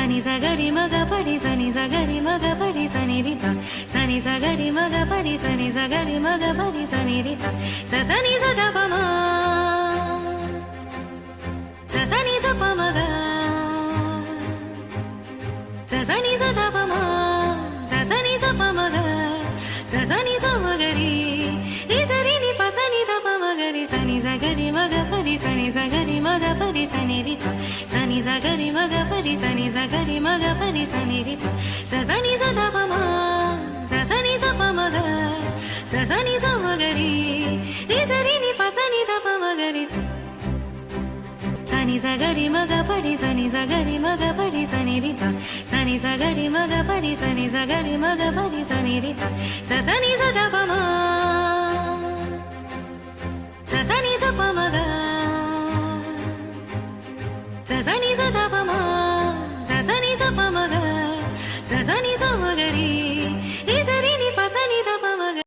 సని సగరి మగ పడి సని సగరి మగ పడి సని రిప సని సగరి మగ పడి సని సగరి మగ పడి సని రిప సని సద పమ సని స పమగ సని సద పమ సని స పమగ సని స మగరి రి సరి ని ప సని ద పమగరి సని సగరి మగ పడి సని సగరి మగ పడి సని రిప సని సగరి మగ పడి సని సగరి మగ పడి సని రిప సని సద పమ సని స పమగ సని స మగరి రి సరి ని ప సని ద పమగరి సని సగరి మగ పడి సని సగరి మగ పడి సని రిప సని సగరి మగ పడి సని సగరి మగ పడి సని రిప సని సద పమ సని స పమగ సని సద పమ